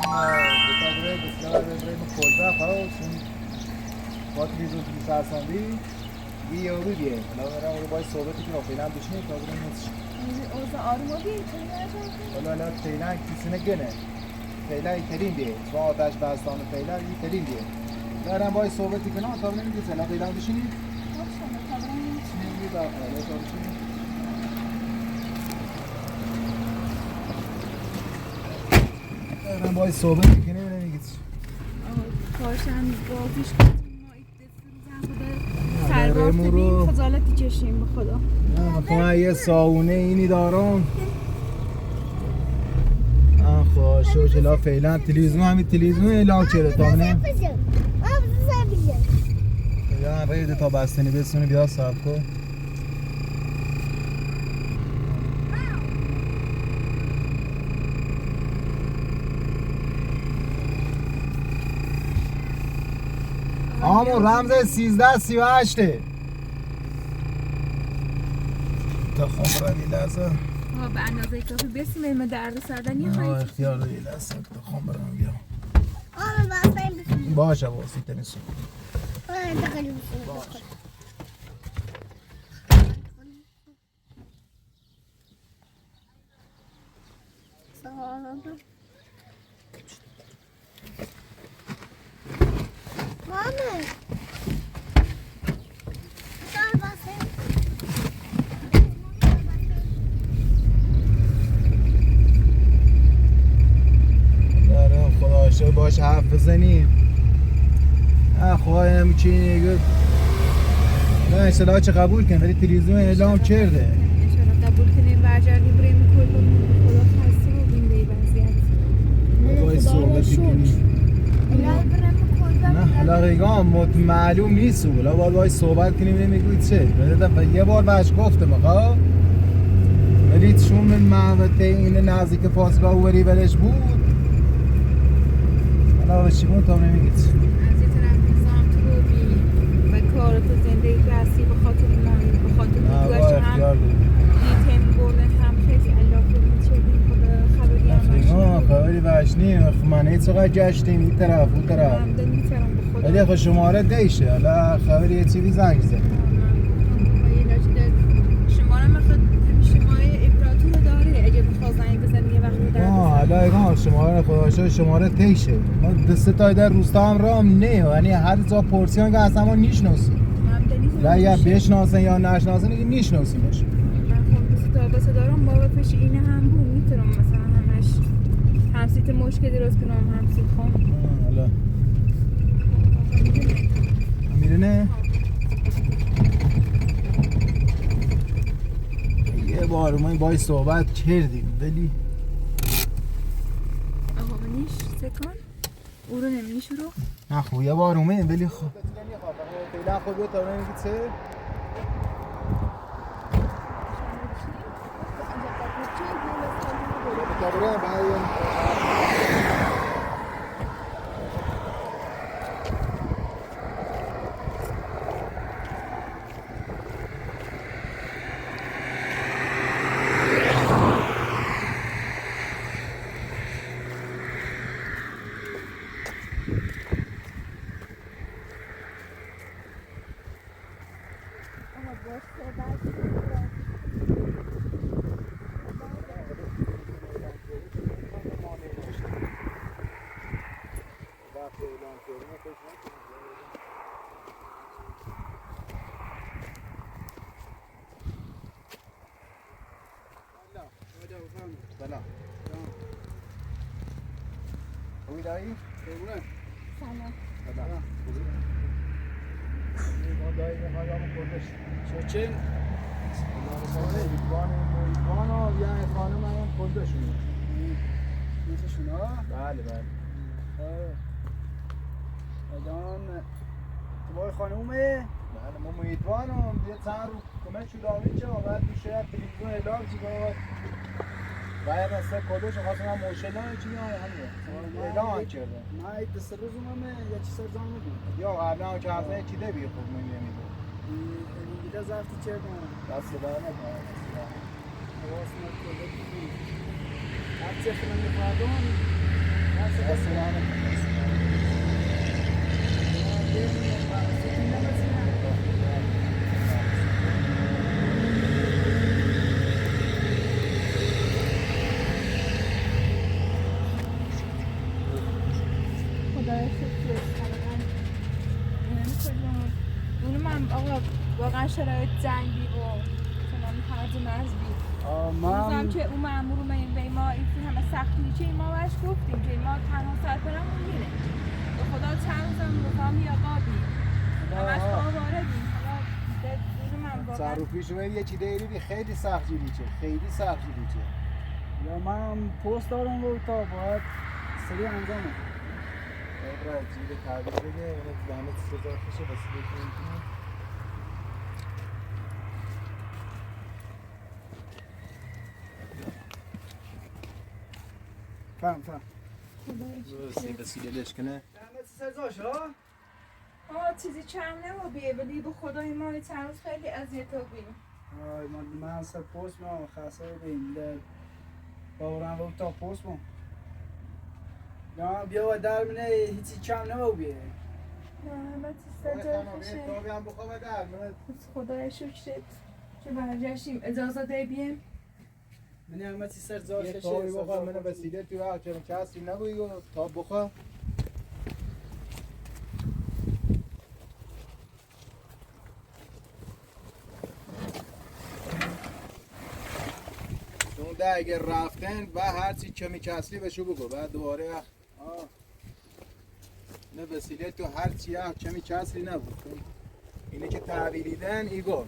بتابره بسیار بریم کلبه خواهد چون باید ریزو تو سرساندی یه یارو بیه حالا برم اونو باید صحبتی که فعلا بشنید تا بریم نسش اوضاع آروم بیه حالا فعلا کسینه گنه فعلا ایترین بیه چون آتش بستان فعلا ایترین بیه برم باید صحبتی کنم تا بریم نسش حالا فعلا بشنید تا بریم نسش من باید صحبت کنیم نمیگید کارشن بازیش کنیم ما ایت سلوار ببین خجالتی چشیم به خدا من یه ساونه اینی دارم خواه شلا فعلا تلویزیون همین تلویزیون اعلام کرده تا منه یا باید تا بستنی بسونه بیا صاحب کن همون رمز 1338 تا خمره یه لحظه به اندازه کافی بسیم علم درد سردن یه خواهید اختیار داری یه لحظه تا خمره هم بیا بستنی باشه باسی تنیسون باشه مامه داره خدا شد باش حرف بزنیم خواهیم چی نگه نه انشالله چه قبول کن ولی تلویزیون اعلام کرده انشالله قبول کنیم برگردیم بریم کل خدا خسته بودیم به این وضعیت باید صحبتی کنیم نه حالا ریگان معلوم نیست حالا باید صحبت کنیم نمیگوید چه یه بار بهش گفتم آقا ولی چون من محوطه این نزدیک پاسگاه اوری ولش بود حالا به چیمون تا نمیگید از یه طرف نظام تو بی و کار تو زندگی که هستی به خاطر مانی به خاطر دوش هم دیتیم بردن هم خیلی علاقه میچردیم خدا خبری هم خبری بهش نیم من هیچ چقدر گشتیم این طرف اون طرف ولی خب شماره دیشه حالا خبری یه چیزی زنگ زد شماره مثلا شماره ابراتون رو داره اگه بخواه زنگ بزنی یه وقت در حالا شماره خداشا شماره تیشه ما دسته تای در روستا هم رام نه یعنی هر جا پرسیان که اصلا ما نیشناسیم و یا بشناسن یا نشناسن دیگه نیشناسیمش من خب دسته تا بسه دارم بابا پیش اینه هم بود میتونم مثلا همش همسیت مشکل درست کنم همسیت خون حالا میره نه یه بار ما باید صحبت کردیم ولی آقا منیش سکان او رو نمیشه رو نه خب یه بار اومد ولی خب فعلا خود بیاد تا نمیگید چه سلام خوبی دایی؟ سلام سلام ما دایی میخوایی همون کردش چه؟ ایوان و یه خانم هم کردشونه میششون ها؟ بله الان تو خانومه؟ بله ما امیدوارم یه چند رو کمک شده آمید چه بعد میشه تلویزیون اعلام چی کنم باید مثلا کدوش خواستم هم مشکل نه چی همین اعلام کرده من این دست روزمه یا چی سر زن میگم یا قبلا که حرفه چی ده بی خوب نمیده اینجا زفتی کردم دست در نکنه حواس نکنه هر چه خیلی می‌خوادم دست دهنت. خدای شکر من آقا واقعا شرایط جنگی و چنان هرج مرزی روزم که اون مأمور اومد به ما این همه سختی چه ما بهش گفتیم که ما تنها سرپرمون میره به خدا چند روزم مقام یا قابی همش آواردیم حالا دون من واقعا صرفی شما یه چی دیری خیلی سخت جوریچه خیلی سخت جوریچه یا من پست دارم و تا باید سری انجام بدم. برای جیب تعبیر بگه اون زحمت سزار کشه وسیله کنید. فهم وسیله لشکنه زحمت سزار شو؟ چیزی کم نمو ولی به خدای ما چند روز خیلی اذیت رو بیم من سر پست ما خاصه بیم در باورم رو تا پست ما یا بیا و در منه هیچی کم نمو بیه نه سجا خوشه تابی هم بخواه در منه خدای شکرت که برگشتیم اجازه ده بیم من همه چی سر زار یه خشه تابی بخواه منه وسیله توی وقت چون کسی نگویی و تاب بخواه اون ده اگر رفتن و هرچی کمی کسلی بشو بگو بعد دوباره نه وسیله تو هرچی کمی کسلی نبود اینه که تحویلیدن ایگو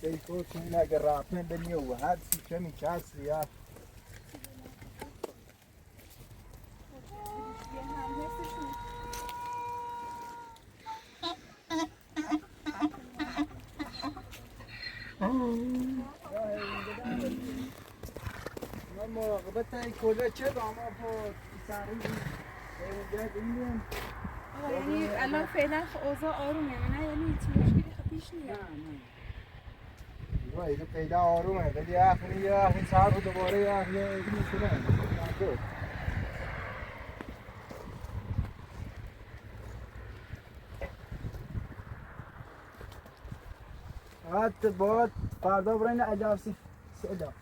سیفو چون اگر رفتن بنیو و هرچی کمی کسلی من مراقبت این کله چه با ما با سرین بگردیم یعنی الان فعلا اوضاع آرومه نه یعنی هیچ مشکلی پیش نیاد نه اینو پیدا آرومه ولی آخری چهار رو دوباره آخری این میکنه بعد باید فردا برین اجازه صدا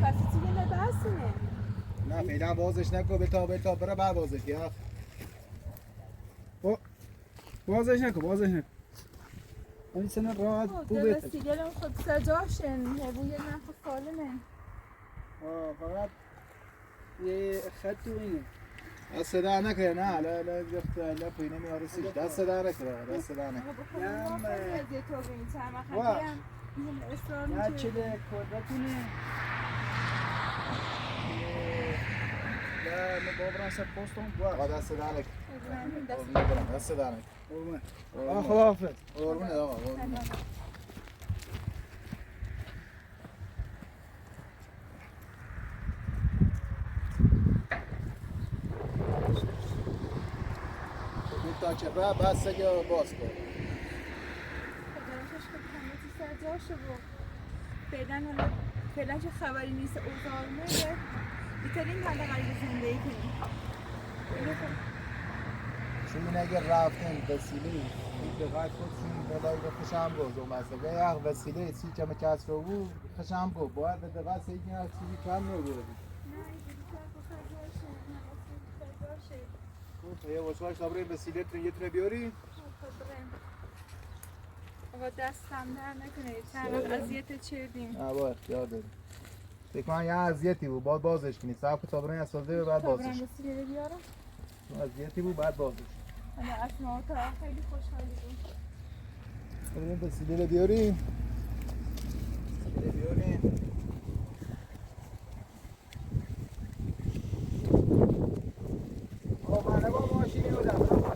پس چیزی نبستونه نه فعلا بازش نکن بتا برای بعد بازش یا بازش نکن این سنه راحت خوبه سیگل خود سجاشن هبو یه نفع سالمه فقط یه خط تو اینه دست در نکنه نه لا جفت لا پینه میارسیش دست در نکنه دست در نکنه نه چله کردتونه لا من بابران سر پستم آقا دست در نکنه دست در نکنه قربونه خداحافظ قربونه آقا قربونه تا که را بس اگه باز کن فعلا چه خبری نیست اوضاع میره بیترین حداقل زندگی کنیم چون اگر رفتن وسیله این دقیق خودشون بلای رو خشم گوز و مثلا یک وسیله سی کم کس رو بود خشم گوز باید به دقیق سیگی هر چیزی کم رو بیره یه واسه صبری وسیله تون یه تونه بیاری آقا دستم در نکنه چند وقت اذیت چردیم با اختیار داریم فکر کنم یه اذیتی بود باید بازش کنی صاحب تابرین اسازه بعد بازش وسیله بیارم اذیتی بود بعد بازش حالا اسماء تا خیلی خوشحالی بود بریم وسیله بیاریم من با ماشینی بودم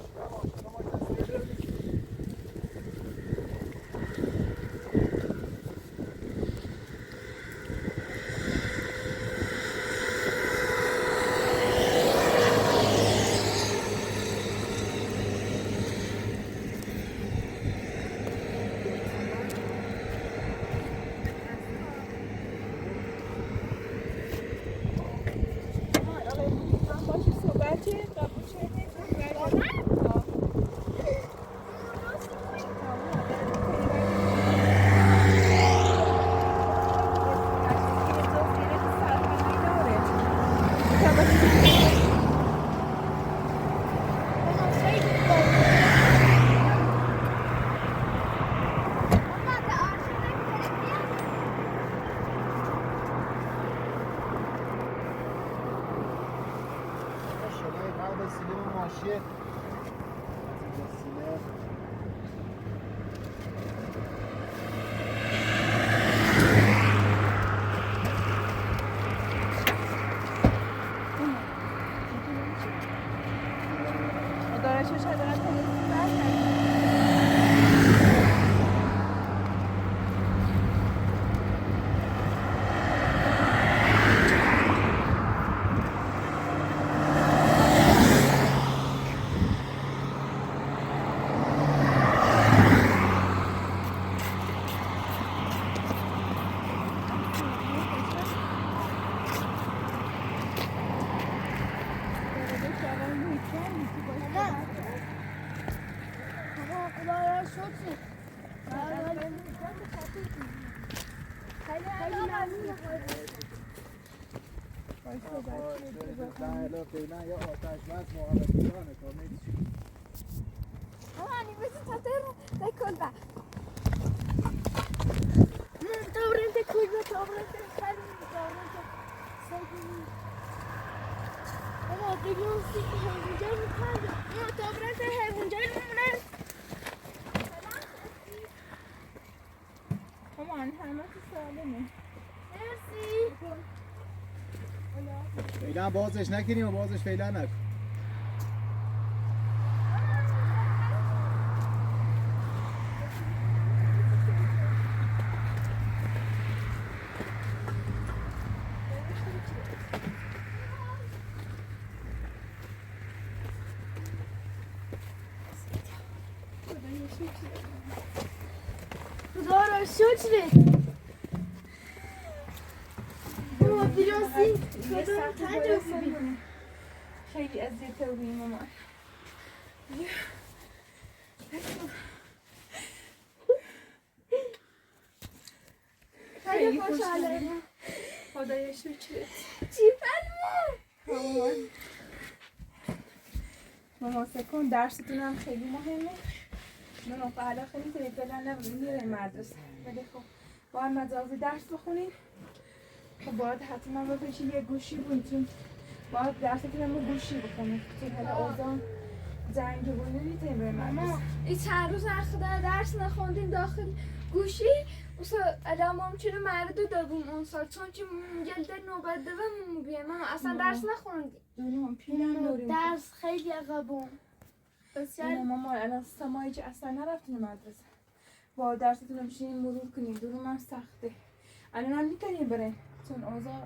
شده بعد وسیله ماشیه وسیله داره چه دارن تلویزیون برد فعلا یا آتش بس مقابلتانه تا نمیشه Mamma, invece sta terra, dai colpa. Torrente curva, torrente salmi, torrente salmi. Mamma, devi un eونجا میکنه. ما torrente eونجا میمونه. مامان همه تو سالمه مرسی. فعلا بازش نکنیم و بازش فعلا نکن خدا را شکرت. ماما بیرونسی. خدا تنجا خیلی اذیت بودی مامان خیلی خوشحاله. خدای شکرت چی فرمون؟ مامان سکن درستونم خیلی مهمه من حالا خیلی فعلا نبودیم میریم مدرسه ولی خب باید مجازی درس بخونیم خب باید حتما بپیشیم یه گوشی بود چون باید درستون رو گوشی بکنیم چون حالا اوضاع زنگ بوده میتونیم بریم مدرسه این چند روز اخیر درس نخوندیم داخل گوشی الان ممکنه مرد دادیم اون سال چون که جلد نوبت دوم بیایم اصلا درس نخوندیم دونم پیلم داریم درس خیلی عقبم بسیار ماما الان سمایی که اصلا نرفتیم مدرسه با درستون رو میشینیم مرور کنیم دونم هم سخته الان هم میتونیم بریم چون اوضاع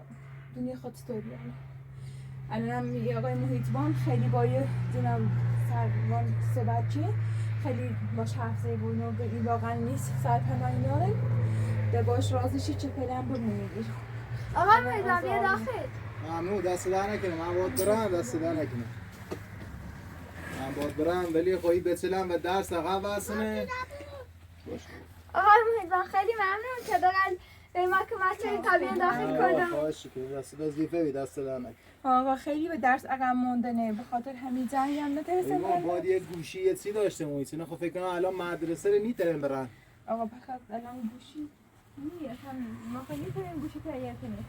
دنیا خود طوریه الان هم میگه آقای محیطبان خیلی با یه جناب سروان سه بچه خیلی باش حرف زدی بود و این واقعا نیست سرپناهی داره ده باش رازشی چه فعلا بمونید آقا میدم یه داخل ممنون دست در نکنه من باید برم دست در نکنه من باید برم ولی خواهی بچلم و درس عقب بسنه آقا میدم خیلی ممنون که دارن به ما کمک کردین تا بیان داخل کنم خواهش که دست وظیفه بی دست در نکنه آقا خیلی به درس عقب موندنه به خاطر همین جنگ هم نترسه ایمان باید یه گوشی یه چی داشته محیطونه خب فکر کنم الان مدرسه رو میترم برن آقا بخاطر الان گوشی نیه همین ما خیلی میتونیم گوشی تهیه کنیم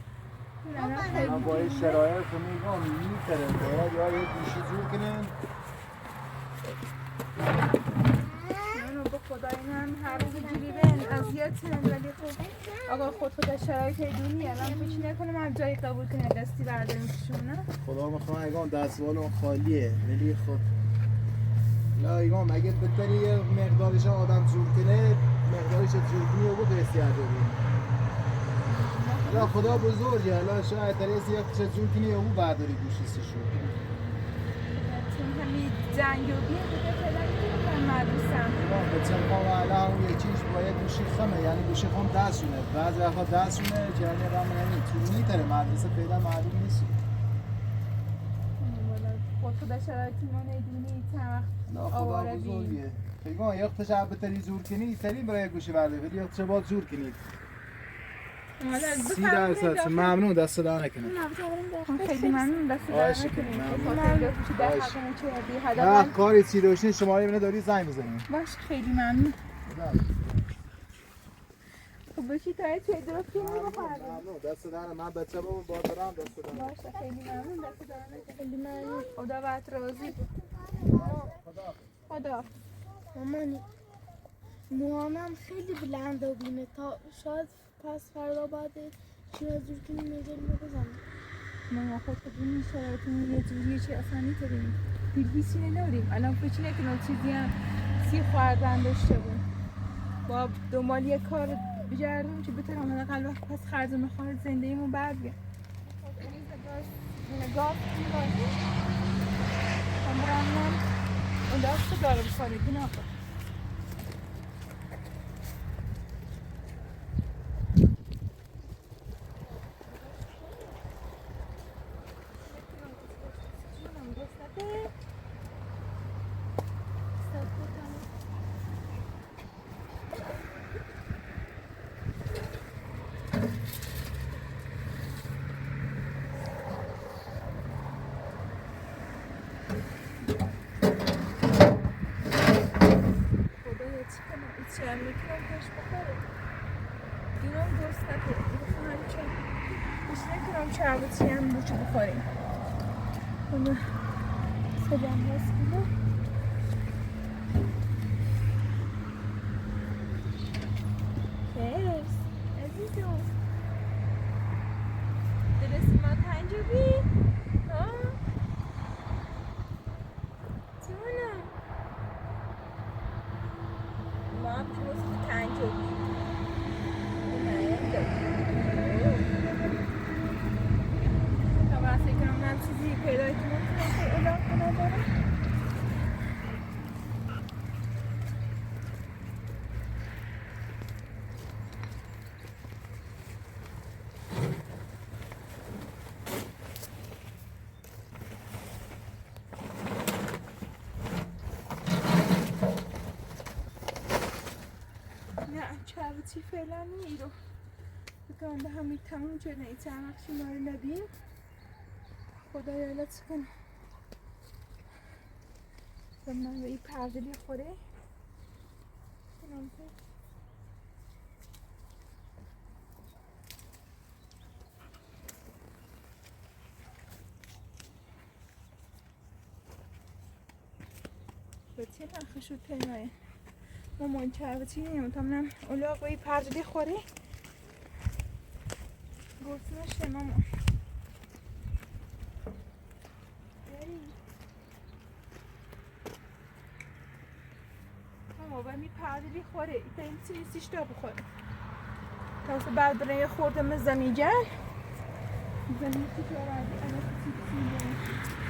من با این شرایط رو میگم میترم باید یا یه گوشی جور کنم منو به خدا این هم هر روز جوری بین اذیتن ولی خب آقا خود شرایط دونی الان پیش نکنه من جایی قبول کنه دستی برداریم پیشون نه خدا میخوام ایگان دستوال خالیه ولی خب لا ایگان اگه بتونی یه مقدارش آدم جور کنه مقدارش جور کنی و بود بسیار ببین لا خدا بزرگه لا شاید تریس یک چه جور کنی و بود برداری گوشیستشو چون همین جنگ و بیه بوده فعلا میتونم مدرسم به چنخوام الان اون یکیش باید گوشی خمه یعنی گوشی خم دستونه بعضی وقتا دستونه جنی رام نمی میتره مدرسه فعلا معلوم نیست خدا شرایطی ما ندونی چند لا وقت خدا آواره بزرگه پیگاه یک تشعب بتری زور کنی تری برای گوشی برده ولی یک تشعبات زور کنید 30% ممنون دست در نکنه. خیلی ممنون دست در خواهش نکنید. می‌کنم. خاطر تو در خواهش. حقمون کردی. نه حداقل کاری چی داشتین شماره منو داری زنگ بزنیم. باش خیلی ممنون. خب بشی تا چه درست کنیم بخوردیم. ممنون دست در من بچه بابا بادرم دست در. باشه خیلی ممنون دست در نکنید. خیلی ممنون. خدا بهت راضی. خدا. مامانی موهامم خیلی بلند و بینه تا شاید پس فردا بعد چی از جور کنیم میگه بزنم. ما خود بدونی شرایطمون یه جوریه که اصلا نیتونیم پیلویسی نداریم. الان فکر نکنم چیزی هم سی خوردن داشته بود. با دنبال یه کار بگردم که بتونم حداقل وقت پس خرج میخواد زندگیمون بر بیاد. نگاه می‌کنی؟ کامرانم اون دست داره بخوره گناه کن. چند میکنم پیش بخوره اینم دوست نکنم بخواهم چند پیش نکنم چربتی هم بوچه بخوریم اما سلام هست بیده خیرس عزیزم درستی ما تنجبی ها جانم ما هم درست تنجبی تا برسه کنم من چیزی پیدا کنم که اعلام کنم دارم چی فعلا نیرو بکنم به همین تموم شده ای چمخشی ما رو نبیم خدا یالت کنه و من به این پرده بیخوره به چه نخه شد پیمایه مامان چربتی نمیتونم اولاغ به این پرده بخوره گرسنه نشه مامان بری ماما به این پرده بخوره تا این سیستیش تا بخوره تا واسه بعد برای یه خورده مزمیگل زمیتی که آردی انا سیستی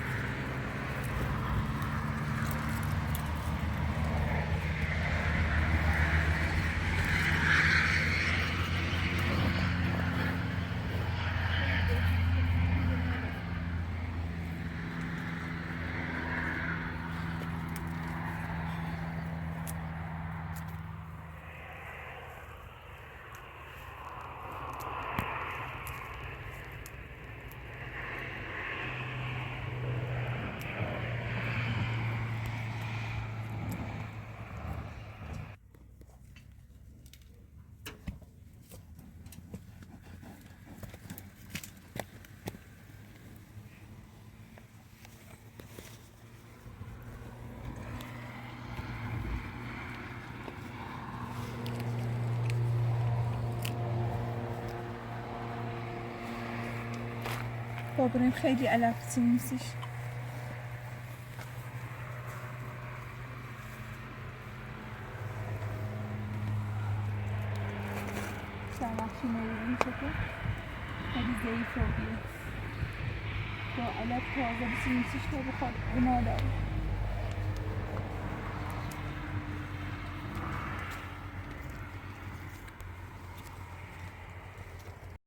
بابریم خیلی علفتی نیستش شمخشی نویدیم چطور خیلی ضعیف رو بیه با علف تازه بسی نیستش تا بخواد گناه داره